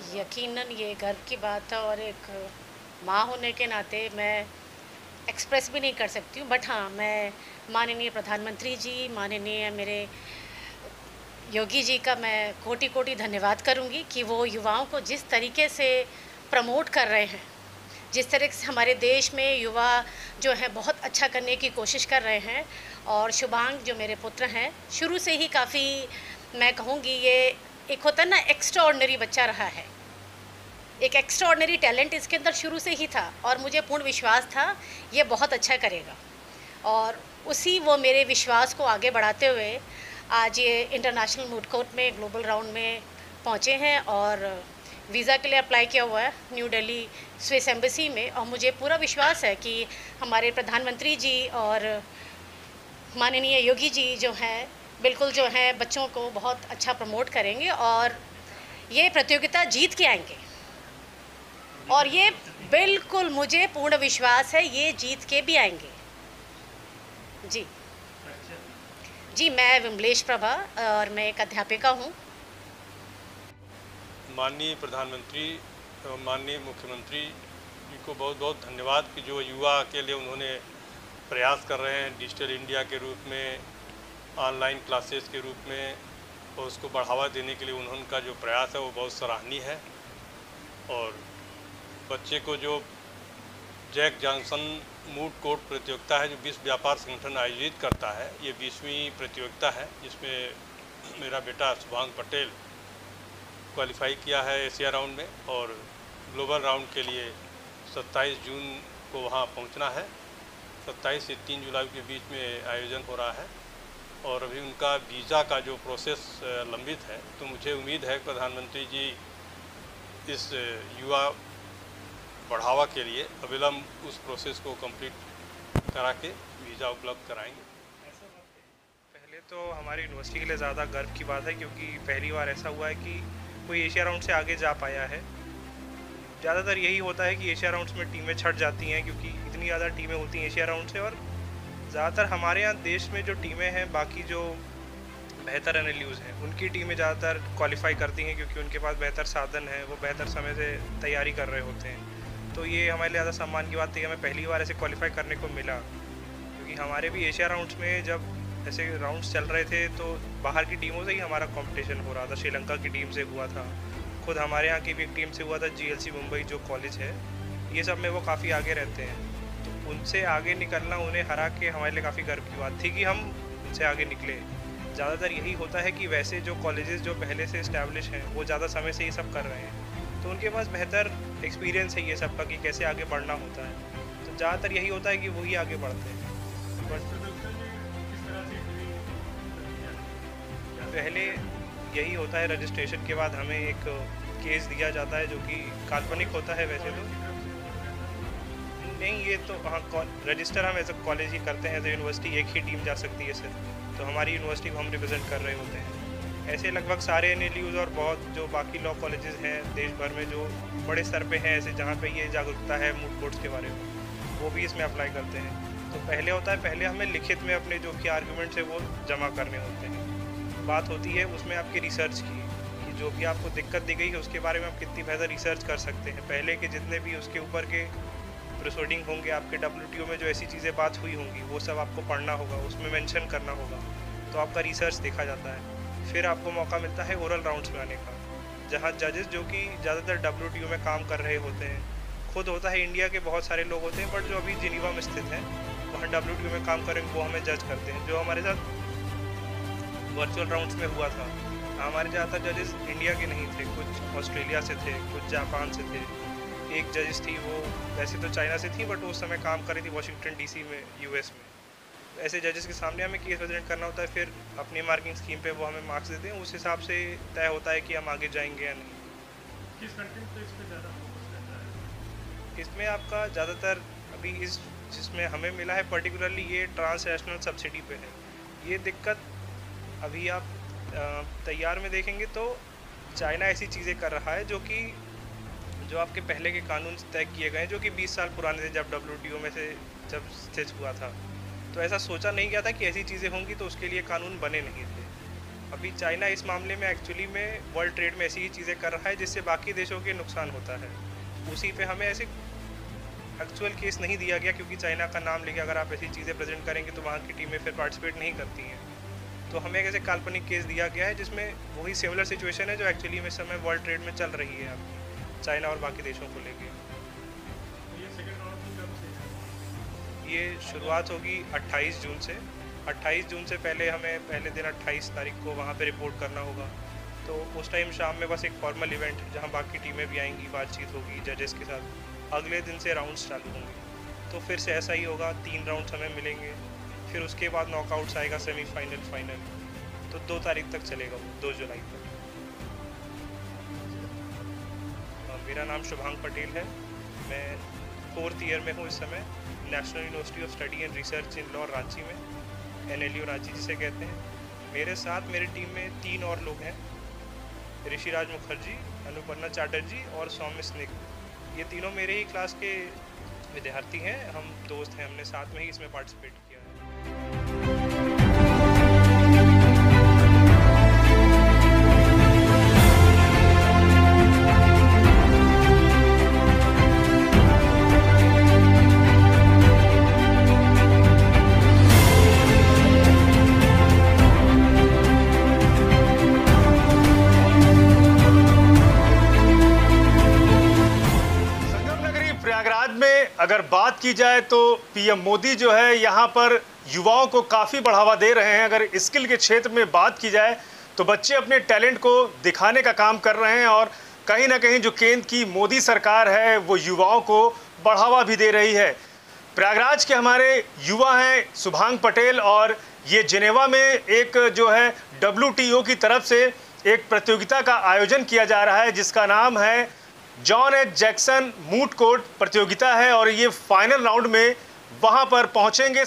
यकीनन ये गर्व की बात है और एक माँ होने के नाते मैं एक्सप्रेस भी नहीं कर सकती हूँ। बट हाँ, मैं माननीय प्रधानमंत्री जी, माननीय मेरे योगी जी का मैं कोटि कोटि धन्यवाद करूँगी कि वो युवाओं को जिस तरीके से प्रमोट कर रहे हैं, जिस तरह से हमारे देश में युवा जो है बहुत अच्छा करने की कोशिश कर रहे हैं। और शुभांग जो मेरे पुत्र हैं, शुरू से ही काफ़ी, मैं कहूँगी, ये एक होता है ना, एक्स्ट्रा ऑर्डिनरी बच्चा रहा है। एक एक्स्ट्रा ऑर्डिनरी टैलेंट इसके अंदर शुरू से ही था और मुझे पूर्ण विश्वास था ये बहुत अच्छा करेगा। और उसी वो मेरे विश्वास को आगे बढ़ाते हुए आज ये इंटरनेशनल मूड कोर्ट में ग्लोबल राउंड में पहुँचे हैं और वीज़ा के लिए अप्लाई किया हुआ है न्यू दिल्ली स्विस एम्बेसी में। और मुझे पूरा विश्वास है कि हमारे प्रधानमंत्री जी और माननीय योगी जी जो हैं, बिल्कुल जो हैं बच्चों को बहुत अच्छा प्रमोट करेंगे और ये प्रतियोगिता जीत के आएंगे। और ये बिल्कुल मुझे पूर्ण विश्वास है ये जीत के भी आएंगे। जी जी, मैं विमलेश प्रभा और मैं एक अध्यापिका हूँ। माननीय प्रधानमंत्री एवं माननीय मुख्यमंत्री जी को बहुत बहुत धन्यवाद कि जो युवा के लिए उन्होंने प्रयास कर रहे हैं डिजिटल इंडिया के रूप में, ऑनलाइन क्लासेस के रूप में, और उसको बढ़ावा देने के लिए उनका जो प्रयास है वो बहुत सराहनीय है। और बच्चे को जो जैक जॉनसन मूड कोर्ट प्रतियोगिता है जो विश्व व्यापार संगठन आयोजित करता है, ये 20वीं प्रतियोगिता है जिसमें मेरा बेटा शुभांग पटेल क्वालिफाई किया है एशिया राउंड में और ग्लोबल राउंड के लिए 27 जून को वहाँ पहुँचना है। 27 से 3 जुलाई के बीच में आयोजन हो रहा है और अभी उनका वीज़ा का जो प्रोसेस लंबित है, तो मुझे उम्मीद है प्रधानमंत्री जी इस युवा बढ़ावा के लिए अविलंब उस प्रोसेस को कंप्लीट करा के वीज़ा उपलब्ध कराएंगे। पहले तो हमारी यूनिवर्सिटी के लिए ज़्यादा गर्व की बात है क्योंकि पहली बार ऐसा हुआ है कि कोई एशिया राउंड से आगे जा पाया है। ज़्यादातर यही होता है कि एशिया राउंड्स में टीमें छट जाती हैं क्योंकि इतनी ज़्यादा टीमें होती हैं एशिया राउंड से। और ज़्यादातर हमारे यहाँ देश में जो टीमें हैं, बाकी जो बेहतर एनएलयूज़ हैं, उनकी टीमें ज़्यादातर क्वालिफाई करती हैं क्योंकि उनके पास बेहतर साधन है, वो बेहतर समय से तैयारी कर रहे होते हैं। तो ये हमारे लिए ज़्यादा सम्मान की बात थी कि हमें पहली बार ऐसे क्वालिफाई करने को मिला, क्योंकि हमारे भी एशिया राउंड्स में जब ऐसे राउंड्स चल रहे थे तो बाहर की टीमों से ही हमारा कंपटीशन हो रहा था। श्रीलंका की टीम से हुआ था, खुद हमारे यहाँ की भी एक टीम से हुआ था, जीएलसी मुंबई जो कॉलेज है, ये सब में वो काफ़ी आगे रहते हैं। तो उनसे आगे निकलना, उन्हें हरा के हमारे लिए काफ़ी गर्व की बात थी कि हम उनसे आगे निकले। ज़्यादातर यही होता है कि वैसे जो कॉलेजेस जो पहले से इस्टेब्लिश हैं वो ज़्यादा समय से ये सब कर रहे हैं, तो उनके पास बेहतर एक्सपीरियंस है ये सब का कि कैसे आगे बढ़ना होता है। तो ज़्यादातर यही होता है कि वही आगे बढ़ते हैं। पहले यही होता है, रजिस्ट्रेशन के बाद हमें एक केस दिया जाता है जो कि काल्पनिक होता है वैसे तो। नहीं, ये तो हाँ, रजिस्टर हम एज अ कॉलेज ही करते हैं, एज ए यूनिवर्सिटी एक ही टीम जा सकती है सिर्फ, तो हमारी यूनिवर्सिटी को हम रिप्रेजेंट कर रहे होते हैं। ऐसे लगभग सारे एनएलयूज़ और बहुत जो बाकी लॉ कॉलेजेस हैं देश भर में जो बड़े स्तर पे हैं, ऐसे जहाँ पे ये जागरूकता है मूड कोर्ट्स के बारे में, वो भी इसमें अप्लाई करते हैं। तो पहले होता है, पहले हमें लिखित में अपने जो भी आर्गूमेंट्स है वो जमा करने होते हैं। बात होती है उसमें आपकी रिसर्च की, कि जो भी आपको दिक्कत दी गई है उसके बारे में आप कितनी बेहतर रिसर्च कर सकते हैं। पहले के जितने भी उसके ऊपर के प्रोसीडिंग होंगे आपके WTO में, जो ऐसी चीज़ें बात हुई होंगी, वो सब आपको पढ़ना होगा, उसमें मेंशन करना होगा, तो आपका रिसर्च देखा जाता है। फिर आपको मौका मिलता है ओरल राउंड्स में आने का, जहाँ जजेस जो कि ज़्यादातर WTO में काम कर रहे होते हैं, खुद होता है इंडिया के बहुत सारे लोग होते हैं, बट जो अभी जिनीवा में स्थित हैं वहाँ WTO में काम करेंगे, वो हमें जज करते हैं। जो हमारे साथ वर्चुअल राउंड्स में हुआ था, हमारे ज़्यादातर जजेस इंडिया के नहीं थे, कुछ ऑस्ट्रेलिया से थे, कुछ जापान से थे। एक जजेस थी वो वैसे तो चाइना से थी, बट उस समय काम कर रही थी वॉशिंगटन DC में, US में। ऐसे जजेस के सामने हमें केस प्रेजेंट करना होता है, फिर अपनी मार्किंग स्कीम पे वो हमें मार्क्स देते हैं, उस हिसाब से तय होता है कि हम आगे जाएंगे या नहीं। किस कंटेंट पे इस पे ज़्यादा फोकस रहता है? इसमें आपका ज़्यादातर अभी इस जिसमें हमें मिला है पर्टिकुलरली ये ट्रांसनेशनल सब्सिडी पे है। ये दिक्कत अभी आप तैयार में देखेंगे तो चाइना ऐसी चीज़ें कर रहा है जो कि जो आपके पहले के कानून तय किए गए हैं, जो कि 20 साल पुराने थे जब WTO में से जब स्थित हुआ था। तो ऐसा सोचा नहीं गया था कि ऐसी चीज़ें होंगी, तो उसके लिए कानून बने नहीं थे। अभी चाइना इस मामले में एक्चुअली में वर्ल्ड ट्रेड में ऐसी ही चीज़ें कर रहा है जिससे बाकी देशों के नुकसान होता है। उसी पे हमें ऐसे एक्चुअल केस नहीं दिया गया, क्योंकि चाइना का नाम लेके अगर आप ऐसी चीज़ें प्रेजेंट करेंगे तो वहाँ की टीमें फिर पार्टिसिपेट नहीं करती हैं। तो हमें एक ऐसे काल्पनिक केस दिया गया है जिसमें वही सिमिलर सिचुएशन है जो एक्चुअली में इस समय वर्ल्ड ट्रेड में चल रही है आपकी चाइना और बाकी देशों को लेके। ये सेकंड राउंड में कब से? ये शुरुआत होगी 28 जून से। 28 जून से पहले हमें पहले दिन 28 तारीख को वहाँ पे रिपोर्ट करना होगा। तो उस टाइम शाम में बस एक फॉर्मल इवेंट जहाँ बाकी टीमें भी आएंगी, बातचीत होगी जजेस के साथ। अगले दिन से राउंड्स चालू होंगे। तो फिर से ऐसा ही होगा, 3 राउंड्स हमें मिलेंगे। फिर उसके बाद नॉकआउट्स आएगा, सेमीफाइनल, फाइनल। तो 2 तारीख तक चलेगा वो, 2 जुलाई तक। मेरा नाम शुभांग पटेल है। मैं 4th ईयर में हूँ इस समय, national university of study and research in law Ranchi में, NLU रांची जिसे कहते हैं। मेरे साथ मेरी टीम में 3 और लोग हैं, ऋषिराज मुखर्जी, अनुपर्णा चैटर्जी और सौम्य स्निग्ध। ये तीनों मेरे ही क्लास के विद्यार्थी हैं, हम दोस्त हैं, हमने साथ में ही इसमें पार्टिसिपेट किया है। प्रयागराज में अगर बात की जाए तो PM मोदी जो है यहाँ पर युवाओं को काफ़ी बढ़ावा दे रहे हैं। अगर स्किल के क्षेत्र में बात की जाए तो बच्चे अपने टैलेंट को दिखाने का काम कर रहे हैं और कहीं ना कहीं जो केंद्र की मोदी सरकार है वो युवाओं को बढ़ावा भी दे रही है। प्रयागराज के हमारे युवा हैं शुभांग पटेल और ये जिनेवा में एक जो है WTO की तरफ से एक प्रतियोगिता का आयोजन किया जा रहा है जिसका नाम है John H Jackson moot court प्रतियोगिता है और ये फाइनल राउंड में वहाँ पर पहुँचेंगे।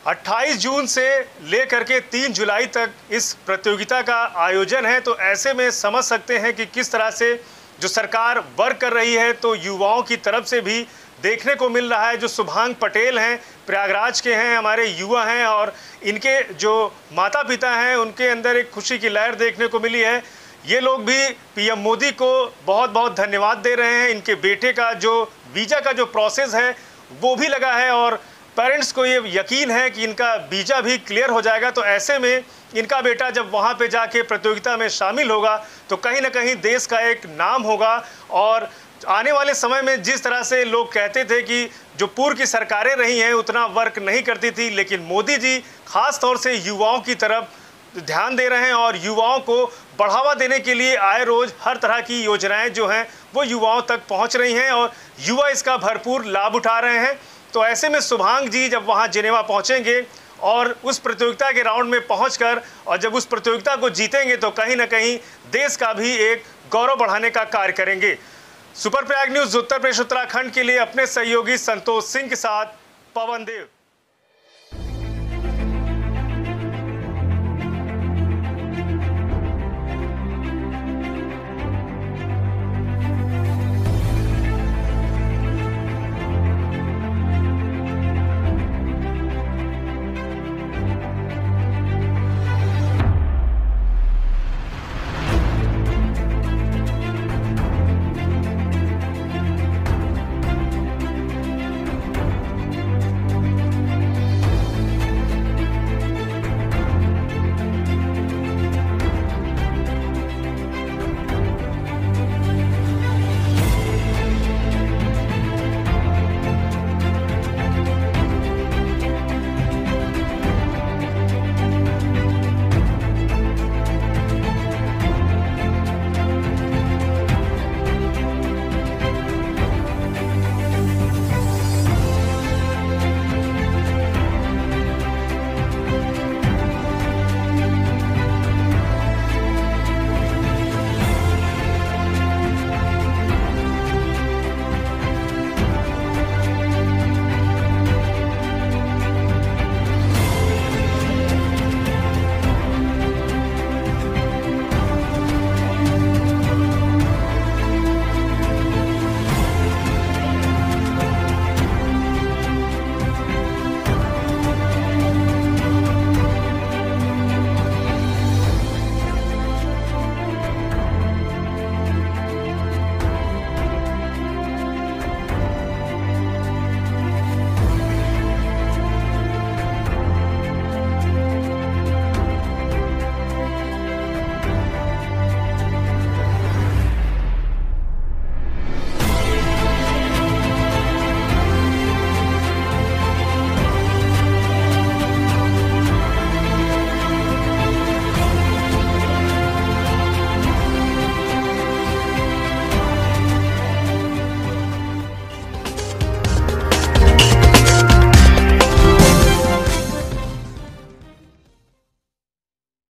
28 जून से लेकर के 3 जुलाई तक इस प्रतियोगिता का आयोजन है। तो ऐसे में समझ सकते हैं कि किस तरह से जो सरकार वर्क कर रही है। तो युवाओं की तरफ से भी देखने को मिल रहा है, जो शुभांग पटेल हैं प्रयागराज के हैं, हमारे युवा हैं और इनके जो माता पिता हैं उनके अंदर एक खुशी की लहर देखने को मिली है। ये लोग भी PM मोदी को बहुत बहुत धन्यवाद दे रहे हैं। इनके बेटे का जो वीज़ा का जो प्रोसेस है वो भी लगा है और पेरेंट्स को ये यकीन है कि इनका वीज़ा भी क्लियर हो जाएगा। तो ऐसे में इनका बेटा जब वहाँ पे जाके प्रतियोगिता में शामिल होगा तो कहीं ना कहीं देश का एक नाम होगा। और आने वाले समय में जिस तरह से लोग कहते थे कि जो पूर्व की सरकारें रही हैं उतना वर्क नहीं करती थी, लेकिन मोदी जी खास तौर से युवाओं की तरफ ध्यान दे रहे हैं और युवाओं को बढ़ावा देने के लिए आए रोज हर तरह की योजनाएं जो हैं वो युवाओं तक पहुंच रही हैं और युवा इसका भरपूर लाभ उठा रहे हैं। तो ऐसे में शुभांग जी जब वहां जिनेवा पहुंचेंगे और उस प्रतियोगिता के राउंड में पहुंचकर और जब उस प्रतियोगिता को जीतेंगे तो कहीं ना कहीं देश का भी एक गौरव बढ़ाने का कार्य करेंगे। सुपर प्रयाग न्यूज़ उत्तर प्रदेश उत्तराखंड के लिए अपने सहयोगी संतोष सिंह के साथ पवन देव।